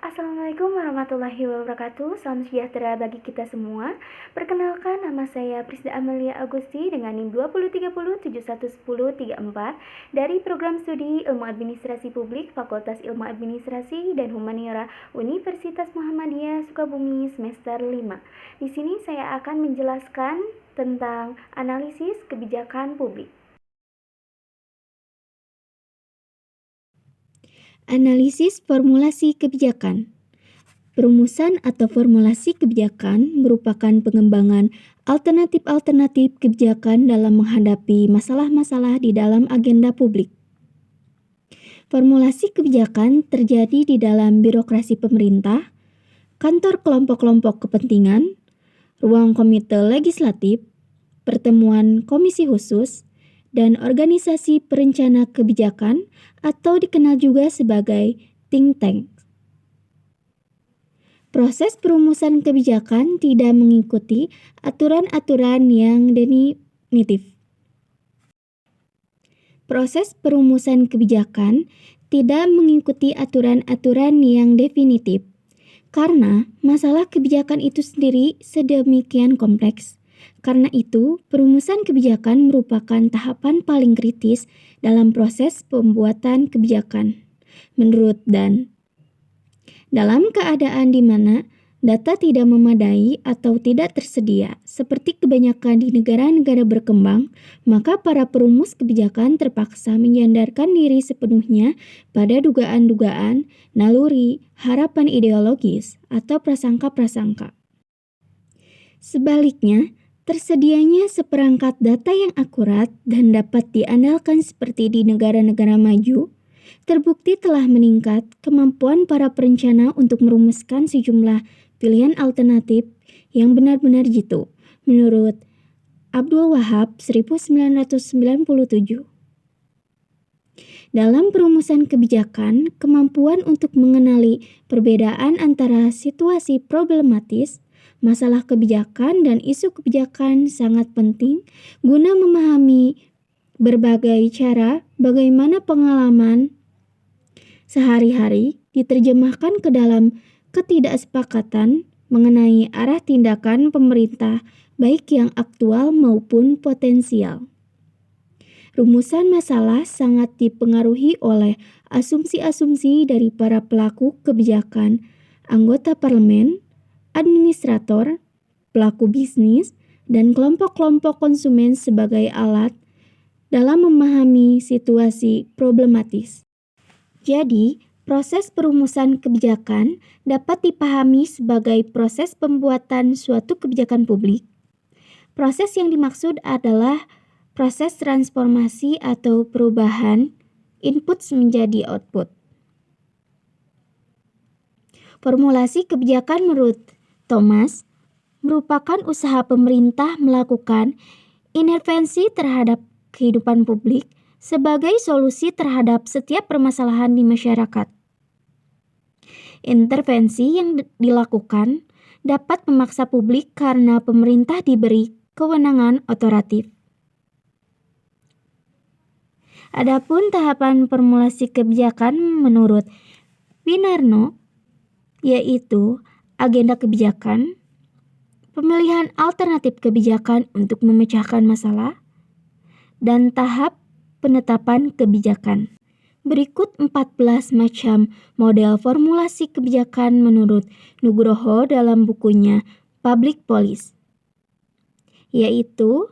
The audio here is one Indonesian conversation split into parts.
Assalamualaikum warahmatullahi wabarakatuh. Salam sejahtera bagi kita semua. Perkenalkan, nama saya Prisda Amelia Agusti dengan NIM 2030711034 dari Program Studi Ilmu Administrasi Publik Fakultas Ilmu Administrasi dan Humaniora Universitas Muhammadiyah Sukabumi semester 5. Di sini saya akan menjelaskan tentang analisis kebijakan publik. Analisis formulasi kebijakan. Perumusan atau formulasi kebijakan merupakan pengembangan alternatif-alternatif kebijakan dalam menghadapi masalah-masalah di dalam agenda publik. Formulasi kebijakan terjadi di dalam birokrasi pemerintah, kantor kelompok-kelompok kepentingan, ruang komite legislatif, pertemuan komisi khusus, dan organisasi perencana kebijakan atau dikenal juga sebagai think tank. Proses perumusan kebijakan tidak mengikuti aturan-aturan yang definitif. Proses perumusan kebijakan tidak mengikuti aturan-aturan yang definitif karena masalah kebijakan itu sendiri sedemikian kompleks. Karena itu, perumusan kebijakan merupakan tahapan paling kritis dalam proses pembuatan kebijakan. Menurut Dan, dalam keadaan di mana data tidak memadai atau tidak tersedia, seperti kebanyakan di negara-negara berkembang, maka para perumus kebijakan terpaksa menyandarkan diri sepenuhnya pada dugaan-dugaan, naluri, harapan ideologis, atau prasangka-prasangka. Sebaliknya, tersedianya seperangkat data yang akurat dan dapat diandalkan seperti di negara-negara maju, terbukti telah meningkat kemampuan para perencana untuk merumuskan sejumlah pilihan alternatif yang benar-benar jitu, menurut Abdul Wahab 1997. Dalam perumusan kebijakan, kemampuan untuk mengenali perbedaan antara situasi problematis, masalah kebijakan dan isu kebijakan sangat penting guna memahami berbagai cara bagaimana pengalaman sehari-hari diterjemahkan ke dalam ketidaksepakatan mengenai arah tindakan pemerintah baik yang aktual maupun potensial. Rumusan masalah sangat dipengaruhi oleh asumsi-asumsi dari para pelaku kebijakan, anggota parlemen, administrator, pelaku bisnis, dan kelompok-kelompok konsumen sebagai alat dalam memahami situasi problematis. Jadi, proses perumusan kebijakan dapat dipahami sebagai proses pembuatan suatu kebijakan publik. Proses yang dimaksud adalah proses transformasi atau perubahan input menjadi output. Formulasi kebijakan menurut Thomas merupakan usaha pemerintah melakukan intervensi terhadap kehidupan publik sebagai solusi terhadap setiap permasalahan di masyarakat. Intervensi yang dilakukan dapat memaksa publik karena pemerintah diberi kewenangan otoratif. Adapun tahapan formulasi kebijakan menurut Winarno, yaitu agenda kebijakan, pemilihan alternatif kebijakan untuk memecahkan masalah, dan tahap penetapan kebijakan. Berikut 14 macam model formulasi kebijakan menurut Nugroho dalam bukunya Public Policy, yaitu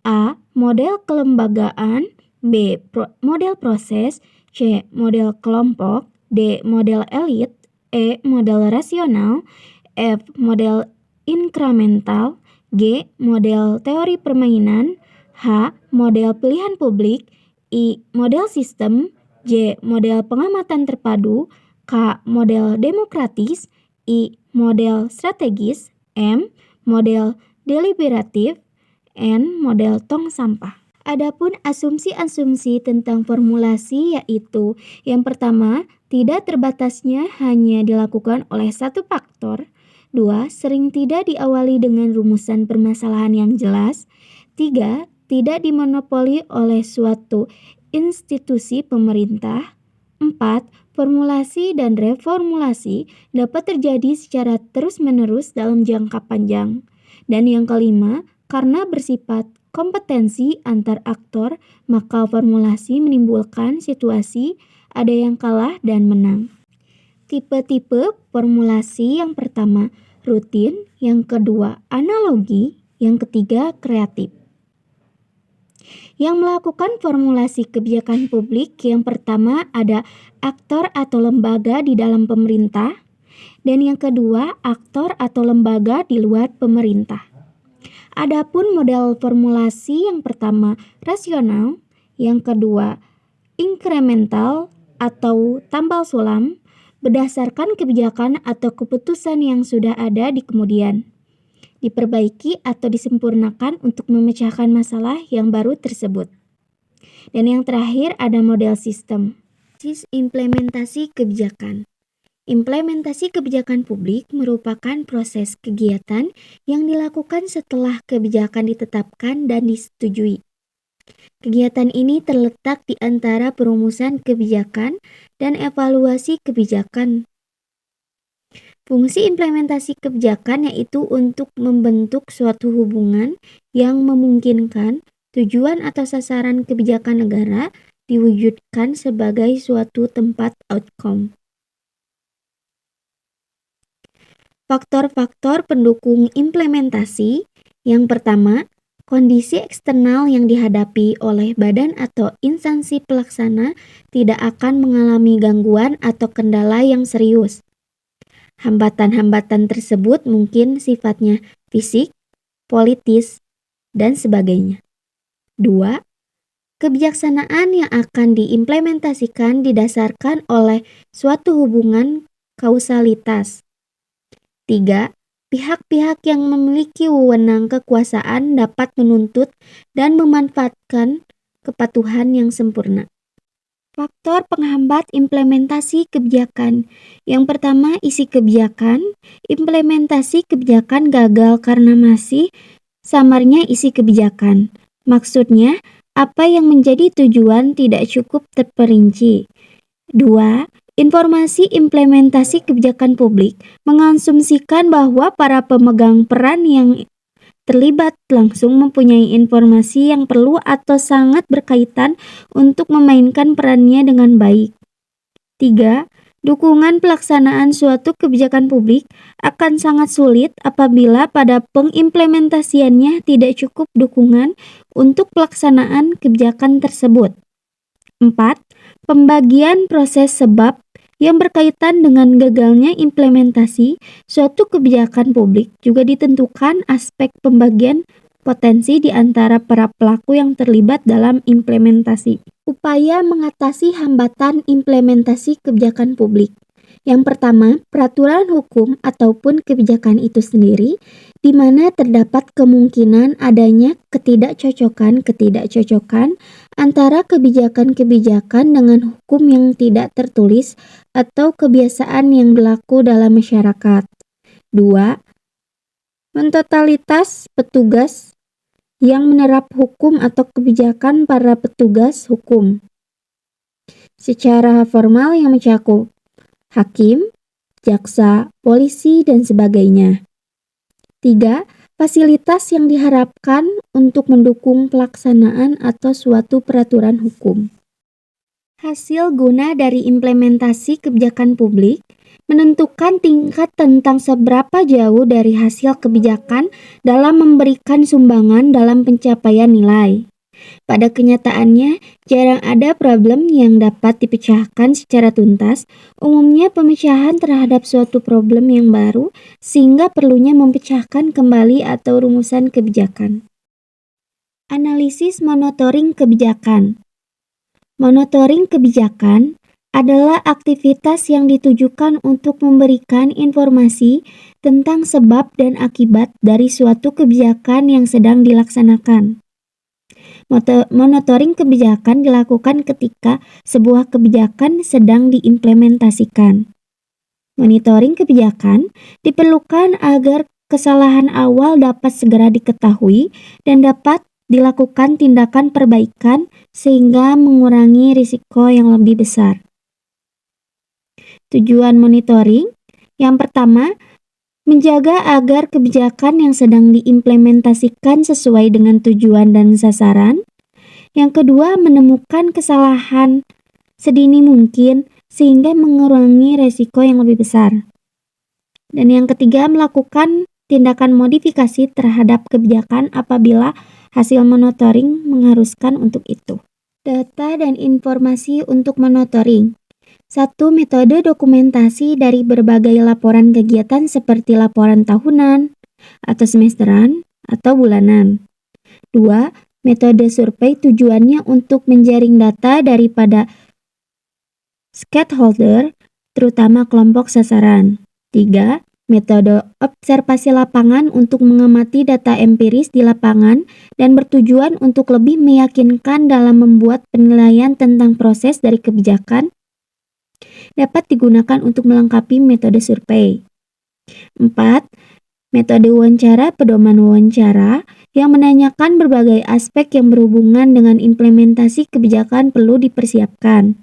A. Model kelembagaan, B. Model proses, C. Model kelompok, D. Model elit, E. Model rasional, F. Model inkremental, G. Model teori permainan, H. Model pilihan publik, I. Model sistem, J. Model pengamatan terpadu, K. Model demokratis, I. Model strategis, M. Model deliberatif, N. Model tong sampah. Adapun asumsi-asumsi tentang formulasi yaitu yang pertama, tidak terbatasnya hanya dilakukan oleh satu faktor. 2. Sering tidak diawali dengan rumusan permasalahan yang jelas. 3. Tidak dimonopoli oleh suatu institusi pemerintah. 4. Formulasi dan reformulasi dapat terjadi secara terus-menerus dalam jangka panjang. Dan yang kelima, karena bersifat kompetensi antar aktor, maka formulasi menimbulkan situasi ada yang kalah dan menang. Tipe-tipe formulasi yang pertama, rutin, yang kedua, analogi, yang ketiga, kreatif. Yang melakukan formulasi kebijakan publik yang pertama ada aktor atau lembaga di dalam pemerintah, dan yang kedua, aktor atau lembaga di luar pemerintah. Adapun model formulasi yang pertama rasional, yang kedua inkremental atau tambal sulam, berdasarkan kebijakan atau keputusan yang sudah ada di kemudian, diperbaiki atau disempurnakan untuk memecahkan masalah yang baru tersebut. Dan yang terakhir ada model sistem. Implementasi kebijakan. Implementasi kebijakan publik merupakan proses kegiatan yang dilakukan setelah kebijakan ditetapkan dan disetujui. Kegiatan ini terletak di antara perumusan kebijakan dan evaluasi kebijakan. Fungsi implementasi kebijakan yaitu untuk membentuk suatu hubungan yang memungkinkan tujuan atau sasaran kebijakan negara diwujudkan sebagai suatu tempat outcome. Faktor-faktor pendukung implementasi. Yang pertama, kondisi eksternal yang dihadapi oleh badan atau instansi pelaksana tidak akan mengalami gangguan atau kendala yang serius. Hambatan-hambatan tersebut mungkin sifatnya fisik, politis, dan sebagainya. 2. Kebijaksanaan yang akan diimplementasikan didasarkan oleh suatu hubungan kausalitas. 3. Pihak-pihak yang memiliki wewenang kekuasaan dapat menuntut dan memanfaatkan kepatuhan yang sempurna. Faktor penghambat implementasi kebijakan. Yang pertama, isi kebijakan. Implementasi kebijakan gagal karena masih samarnya isi kebijakan. Maksudnya, apa yang menjadi tujuan tidak cukup terperinci. 2. Informasi implementasi kebijakan publik mengasumsikan bahwa para pemegang peran yang terlibat langsung mempunyai informasi yang perlu atau sangat berkaitan untuk memainkan perannya dengan baik. 3. Dukungan pelaksanaan suatu kebijakan publik akan sangat sulit apabila pada pengimplementasiannya tidak cukup dukungan untuk pelaksanaan kebijakan tersebut. 4. Pembagian proses sebab yang berkaitan dengan gagalnya implementasi suatu kebijakan publik juga ditentukan aspek pembagian potensi di antara para pelaku yang terlibat dalam implementasi. Upaya mengatasi hambatan implementasi kebijakan publik. Yang pertama, peraturan hukum ataupun kebijakan itu sendiri, di mana terdapat kemungkinan adanya ketidakcocokan antara kebijakan-kebijakan dengan hukum yang tidak tertulis atau kebiasaan yang berlaku dalam masyarakat. 2. Mentotalitas petugas yang menerap hukum atau kebijakan para petugas hukum secara formal yang mencakup hakim, jaksa, polisi, dan sebagainya. 3. Fasilitas yang diharapkan untuk mendukung pelaksanaan atau suatu peraturan hukum. Hasil guna dari implementasi kebijakan publik menentukan tingkat tentang seberapa jauh dari hasil kebijakan dalam memberikan sumbangan dalam pencapaian nilai. Pada kenyataannya, jarang ada problem yang dapat dipecahkan secara tuntas, umumnya pemecahan terhadap suatu problem yang baru, sehingga perlunya mempecahkan kembali atau rumusan kebijakan. Analisis monitoring kebijakan. Monitoring kebijakan adalah aktivitas yang ditujukan untuk memberikan informasi tentang sebab dan akibat dari suatu kebijakan yang sedang dilaksanakan. Monitoring kebijakan dilakukan ketika sebuah kebijakan sedang diimplementasikan. Monitoring kebijakan diperlukan agar kesalahan awal dapat segera diketahui dan dapat dilakukan tindakan perbaikan sehingga mengurangi risiko yang lebih besar. Tujuan monitoring yang pertama, menjaga agar kebijakan yang sedang diimplementasikan sesuai dengan tujuan dan sasaran. Yang kedua, menemukan kesalahan sedini mungkin sehingga mengurangi resiko yang lebih besar. Dan yang ketiga, melakukan tindakan modifikasi terhadap kebijakan apabila hasil monitoring mengharuskan untuk itu. Data dan informasi untuk monitoring. 1. Metode dokumentasi dari berbagai laporan kegiatan seperti laporan tahunan, atau semesteran, atau bulanan. 2. Metode survei tujuannya untuk menjaring data daripada stakeholder, terutama kelompok sasaran. 3. Metode observasi lapangan untuk mengamati data empiris di lapangan dan bertujuan untuk lebih meyakinkan dalam membuat penilaian tentang proses dari kebijakan dapat digunakan untuk melengkapi metode survei. 4. Metode wawancara pedoman wawancara yang menanyakan berbagai aspek yang berhubungan dengan implementasi kebijakan perlu dipersiapkan.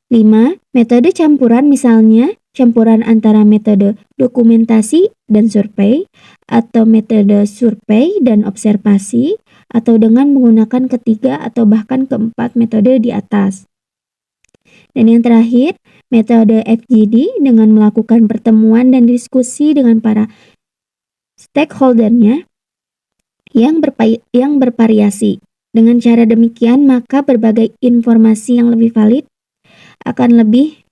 5. Metode campuran, misalnya campuran antara metode dokumentasi dan survei, atau metode survei dan observasi, atau dengan menggunakan ketiga atau bahkan keempat metode di atas. Dan yang terakhir, metode FGD dengan melakukan pertemuan dan diskusi dengan para stakeholder-nya yang bervariasi. Dengan cara demikian, maka berbagai informasi yang lebih valid akan lebih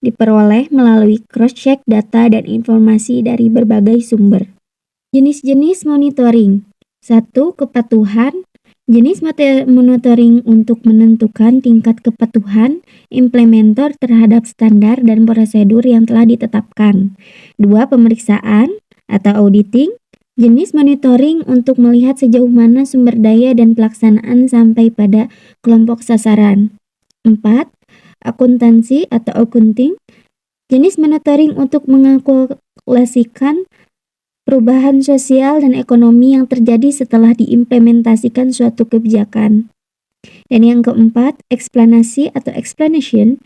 diperoleh melalui cross-check data dan informasi dari berbagai sumber. Jenis-jenis monitoring. 1. Kepatuhan. Jenis monitoring untuk menentukan tingkat kepatuhan implementer terhadap standar dan prosedur yang telah ditetapkan. 2. Pemeriksaan atau auditing. Jenis monitoring untuk melihat sejauh mana sumber daya dan pelaksanaan sampai pada kelompok sasaran. 4. Akuntansi atau accounting. Jenis monitoring untuk mengalkulasikan perubahan sosial dan ekonomi yang terjadi setelah diimplementasikan suatu kebijakan. Dan yang keempat, eksplanasi atau explanation,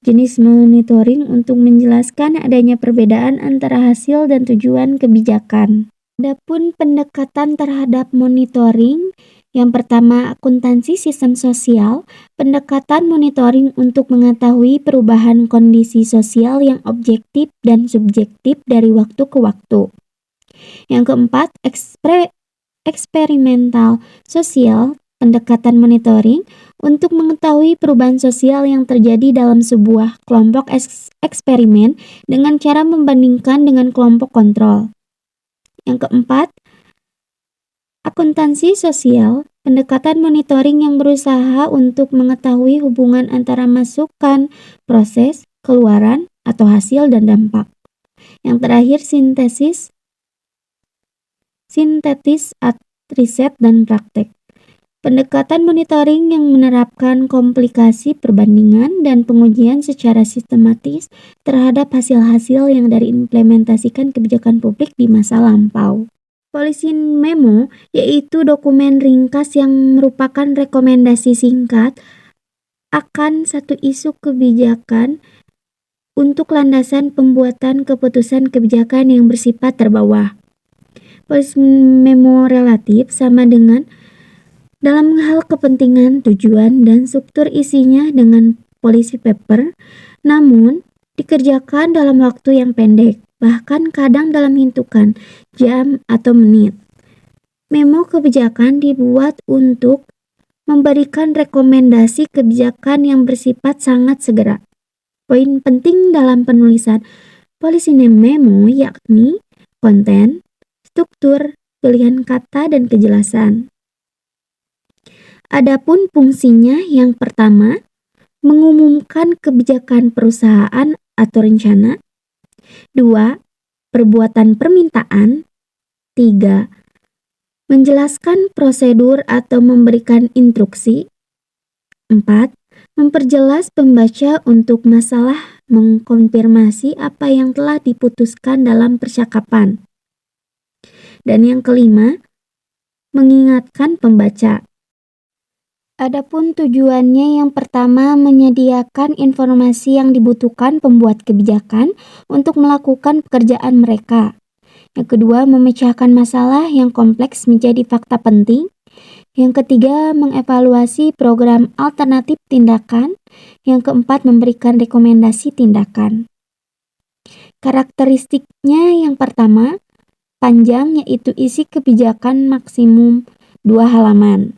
jenis monitoring untuk menjelaskan adanya perbedaan antara hasil dan tujuan kebijakan. Adapun pendekatan terhadap monitoring, yang pertama akuntansi sistem sosial, pendekatan monitoring untuk mengetahui perubahan kondisi sosial yang objektif dan subjektif dari waktu ke waktu. Yang keempat, eksperimental sosial, pendekatan monitoring untuk mengetahui perubahan sosial yang terjadi dalam sebuah kelompok eksperimen dengan cara membandingkan dengan kelompok kontrol. Yang keempat, akuntansi sosial, pendekatan monitoring yang berusaha untuk mengetahui hubungan antara masukan, proses, keluaran, atau hasil dan dampak. Yang terakhir, sintetis riset dan praktek. Pendekatan monitoring yang menerapkan komplikasi perbandingan dan pengujian secara sistematis terhadap hasil-hasil yang dari implementasikan kebijakan publik di masa lampau. Policy memo yaitu dokumen ringkas yang merupakan rekomendasi singkat akan satu isu kebijakan untuk landasan pembuatan keputusan kebijakan yang bersifat terbawah. Policy memo relatif sama dengan dalam hal kepentingan, tujuan, dan struktur isinya dengan policy paper, namun dikerjakan dalam waktu yang pendek, bahkan kadang dalam hitungan jam atau menit. Memo kebijakan dibuat untuk memberikan rekomendasi kebijakan yang bersifat sangat segera. Poin penting dalam penulisan policy memo yakni konten, struktur, pilihan kata, dan kejelasan. Adapun fungsinya yang pertama, mengumumkan kebijakan perusahaan atau rencana. 2. Perbuatan permintaan. 3. Menjelaskan prosedur atau memberikan instruksi. 4. Memperjelas pembaca untuk masalah mengkonfirmasi apa yang telah diputuskan dalam percakapan. Dan yang kelima, mengingatkan pembaca. Adapun tujuannya yang pertama menyediakan informasi yang dibutuhkan pembuat kebijakan untuk melakukan pekerjaan mereka. Yang kedua, memecahkan masalah yang kompleks menjadi fakta penting. Yang ketiga, mengevaluasi program alternatif tindakan. Yang keempat, memberikan rekomendasi tindakan. Karakteristiknya yang pertama, panjang, yaitu isi kebijakan maksimum 2 halaman.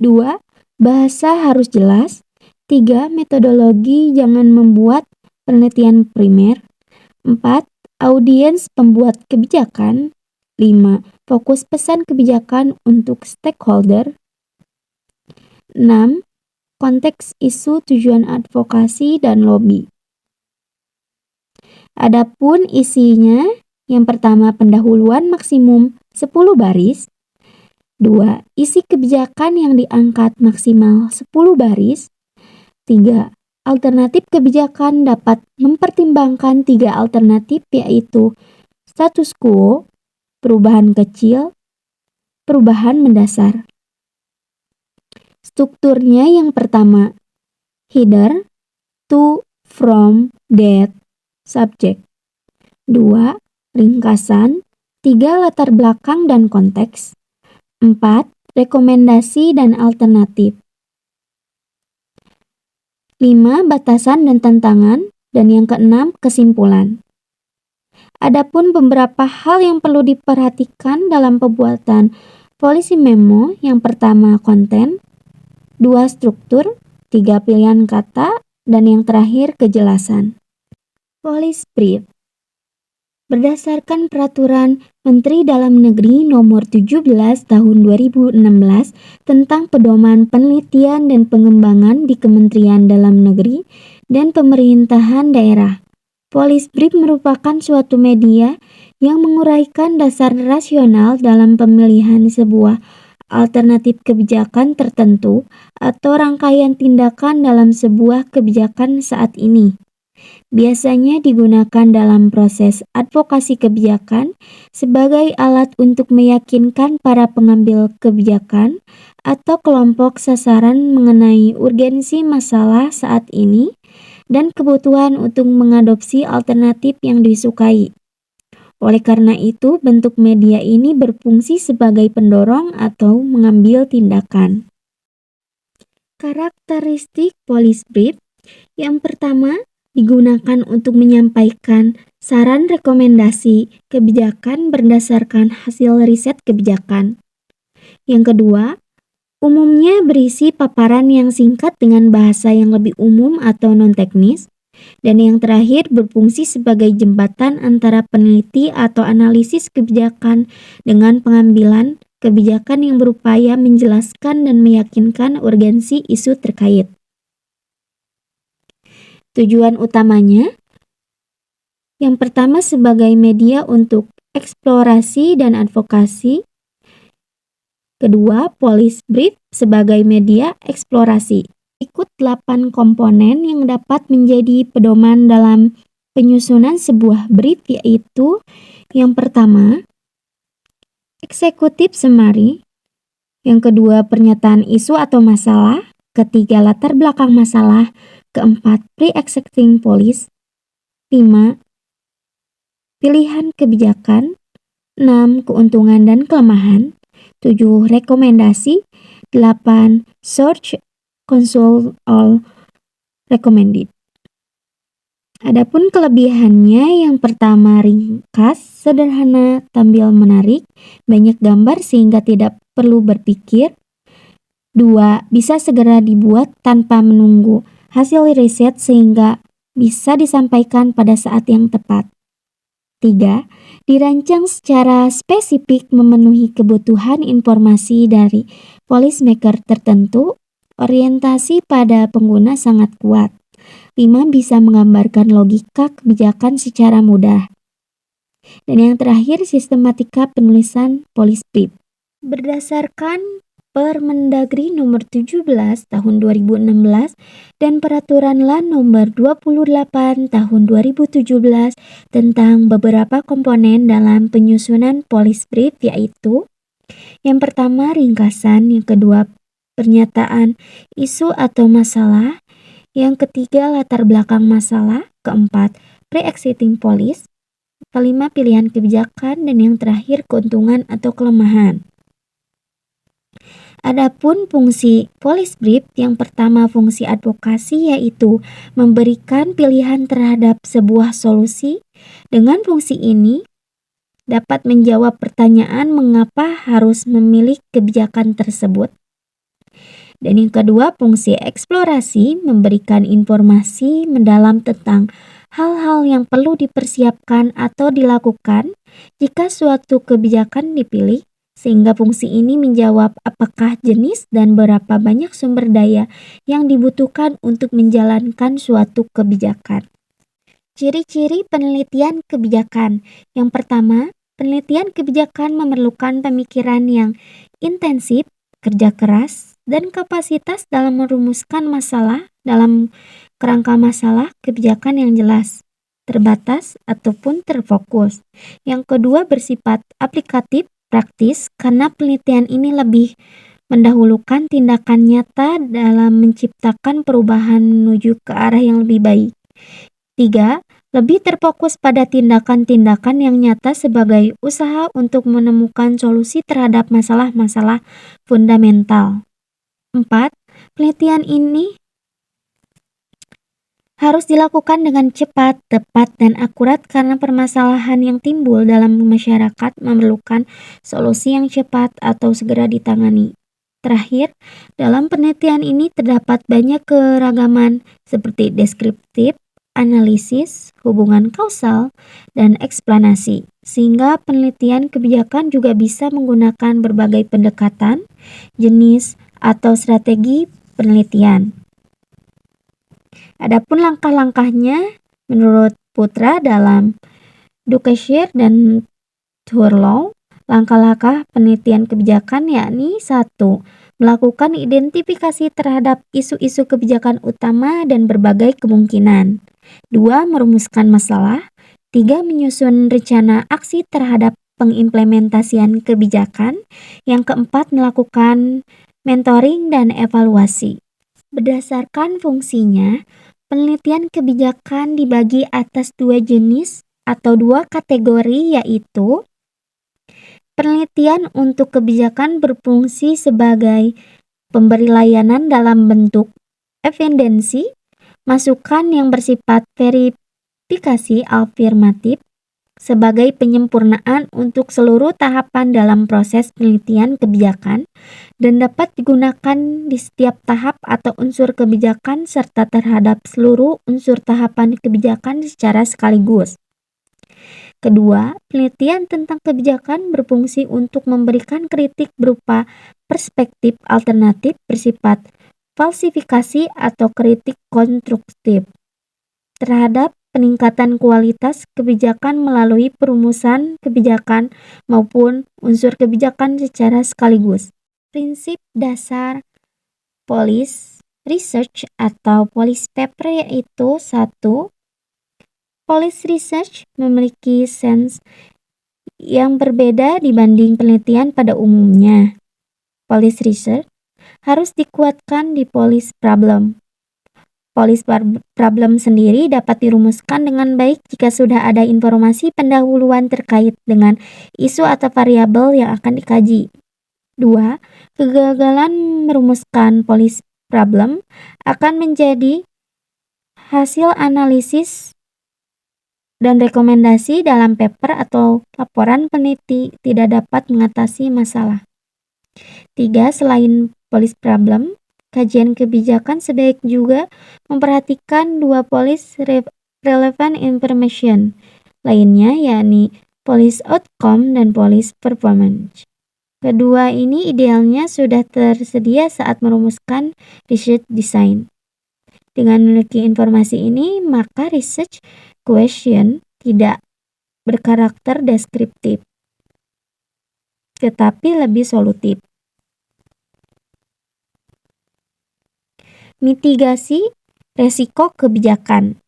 2. Bahasa harus jelas. 3. Metodologi, jangan membuat penelitian primer. 4. Audiens pembuat kebijakan. 5. Fokus pesan kebijakan untuk stakeholder. 6. Konteks isu, tujuan advokasi dan lobby. Adapun isinya, yang pertama pendahuluan maksimum 10 baris. 2. Isi kebijakan yang diangkat maksimal 10 baris. 3. Alternatif kebijakan dapat mempertimbangkan 3 alternatif, yaitu status quo, perubahan kecil, perubahan mendasar. Strukturnya yang pertama, header, to, from, that, subject. 2. Ringkasan. 3. Latar belakang dan konteks. 4. Rekomendasi dan alternatif. 5. Batasan dan tantangan. Dan yang keenam, kesimpulan. Adapun beberapa hal yang perlu diperhatikan dalam pembuatan policy memo, yang pertama konten, 2 struktur, 3 pilihan kata, dan yang terakhir kejelasan. Policy brief. Berdasarkan Peraturan Menteri Dalam Negeri Nomor 17 Tahun 2016 tentang pedoman penelitian dan pengembangan di Kementerian Dalam Negeri dan Pemerintahan Daerah, Policy Brief merupakan suatu media yang menguraikan dasar rasional dalam pemilihan sebuah alternatif kebijakan tertentu atau rangkaian tindakan dalam sebuah kebijakan saat ini. Biasanya digunakan dalam proses advokasi kebijakan sebagai alat untuk meyakinkan para pengambil kebijakan atau kelompok sasaran mengenai urgensi masalah saat ini dan kebutuhan untuk mengadopsi alternatif yang disukai. Oleh karena itu, bentuk media ini berfungsi sebagai pendorong atau mengambil tindakan. Karakteristik policy brief. Yang pertama, digunakan untuk menyampaikan saran rekomendasi kebijakan berdasarkan hasil riset kebijakan. Yang kedua, umumnya berisi paparan yang singkat dengan bahasa yang lebih umum atau non-teknis. Dan yang terakhir, berfungsi sebagai jembatan antara peneliti atau analisis kebijakan dengan pengambilan kebijakan yang berupaya menjelaskan dan meyakinkan urgensi isu terkait. Tujuan utamanya, yang pertama sebagai media untuk eksplorasi dan advokasi. Kedua, policy brief sebagai media eksplorasi. Ikut 8 komponen yang dapat menjadi pedoman dalam penyusunan sebuah brief, yaitu yang pertama, eksekutif summary. Yang kedua, pernyataan isu atau masalah. Ketiga, latar belakang masalah. Keempat, pre-existing policy. 5. Pilihan kebijakan. 6. Keuntungan dan kelemahan. 7. Rekomendasi. 8. Search, consult, all recommended. Adapun kelebihannya, yang pertama ringkas, sederhana, tampil menarik, banyak gambar sehingga tidak perlu berpikir. 2. Bisa segera dibuat tanpa menunggu hasil riset sehingga bisa disampaikan pada saat yang tepat. 3. Dirancang secara spesifik memenuhi kebutuhan informasi dari policymaker tertentu. Orientasi pada pengguna sangat kuat. 5. Bisa menggambarkan logika kebijakan secara mudah. Dan yang terakhir, sistematika penulisan policy brief. Berdasarkan Permendagri Nomor 17 Tahun 2016 dan Peraturan LAN Nomor 28 Tahun 2017 tentang beberapa komponen dalam penyusunan policy brief, yaitu yang pertama ringkasan, yang kedua pernyataan, isu atau masalah. Yang ketiga, latar belakang masalah. Keempat, pre-existing policy. Kelima, pilihan kebijakan. Dan yang terakhir, keuntungan atau kelemahan. Adapun fungsi police brief, yang pertama fungsi advokasi, yaitu memberikan pilihan terhadap sebuah solusi. Dengan fungsi ini dapat menjawab pertanyaan mengapa harus memilih kebijakan tersebut. Dan yang kedua, fungsi eksplorasi, memberikan informasi mendalam tentang hal-hal yang perlu dipersiapkan atau dilakukan jika suatu kebijakan dipilih, sehingga fungsi ini menjawab apakah jenis dan berapa banyak sumber daya yang dibutuhkan untuk menjalankan suatu kebijakan. Ciri-ciri penelitian kebijakan. Yang pertama, penelitian kebijakan memerlukan pemikiran yang intensif, kerja keras, dan kapasitas dalam merumuskan masalah dalam kerangka masalah kebijakan yang jelas, terbatas, ataupun terfokus. Yang kedua, bersifat aplikatif, praktis, karena penelitian ini lebih mendahulukan tindakan nyata dalam menciptakan perubahan menuju ke arah yang lebih baik. 3. Lebih terfokus pada tindakan-tindakan yang nyata sebagai usaha untuk menemukan solusi terhadap masalah-masalah fundamental. 4. Penelitian ini harus dilakukan dengan cepat, tepat, dan akurat karena permasalahan yang timbul dalam masyarakat memerlukan solusi yang cepat atau segera ditangani. Terakhir, dalam penelitian ini terdapat banyak keragaman seperti deskriptif, analisis, hubungan kausal, dan eksplanasi, sehingga penelitian kebijakan juga bisa menggunakan berbagai pendekatan, jenis, atau strategi penelitian. Adapun langkah-langkahnya menurut Putra dalam Dukeshire dan Thurlow, langkah-langkah penelitian kebijakan yakni 1. Melakukan identifikasi terhadap isu-isu kebijakan utama dan berbagai kemungkinan. 2. Merumuskan masalah. 3. Menyusun rencana aksi terhadap pengimplementasian kebijakan. Yang keempat, melakukan mentoring dan evaluasi. Berdasarkan fungsinya, penelitian kebijakan dibagi atas 2 jenis atau 2 kategori, yaitu penelitian untuk kebijakan berfungsi sebagai pemberi layanan dalam bentuk evidensi, masukan yang bersifat verifikasi afirmatif, sebagai penyempurnaan untuk seluruh tahapan dalam proses penelitian kebijakan dan dapat digunakan di setiap tahap atau unsur kebijakan serta terhadap seluruh unsur tahapan kebijakan secara sekaligus. Kedua, penelitian tentang kebijakan berfungsi untuk memberikan kritik berupa perspektif alternatif bersifat falsifikasi atau kritik konstruktif terhadap peningkatan kualitas kebijakan melalui perumusan kebijakan maupun unsur kebijakan secara sekaligus. Prinsip dasar policy research atau policy paper yaitu 1. Policy research memiliki sense yang berbeda dibanding penelitian pada umumnya. Policy research harus dikuatkan di policy problem. Policy problem sendiri dapat dirumuskan dengan baik jika sudah ada informasi pendahuluan terkait dengan isu atau variabel yang akan dikaji. 2. Kegagalan merumuskan policy problem akan menjadi hasil analisis dan rekomendasi dalam paper atau laporan peneliti tidak dapat mengatasi masalah. 3. Selain policy problem, kajian kebijakan sebaik juga memperhatikan 2 policy relevant information lainnya, yakni policy outcome dan policy performance. Kedua ini idealnya sudah tersedia saat merumuskan research design. Dengan memiliki informasi ini, maka research question tidak berkarakter deskriptif, tetapi lebih solutif. Mitigasi resiko kebijakan.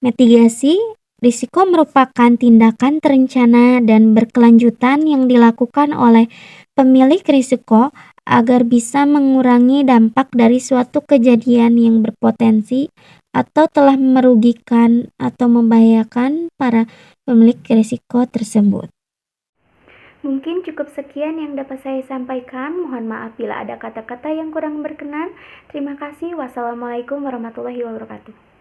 Mitigasi Risiko merupakan tindakan terencana dan berkelanjutan yang dilakukan oleh pemilik risiko agar bisa mengurangi dampak dari suatu kejadian yang berpotensi atau telah merugikan atau membahayakan para pemilik risiko tersebut. Mungkin cukup sekian yang dapat saya sampaikan. Mohon maaf bila ada kata-kata yang kurang berkenan. Terima kasih. Wassalamualaikum warahmatullahi wabarakatuh.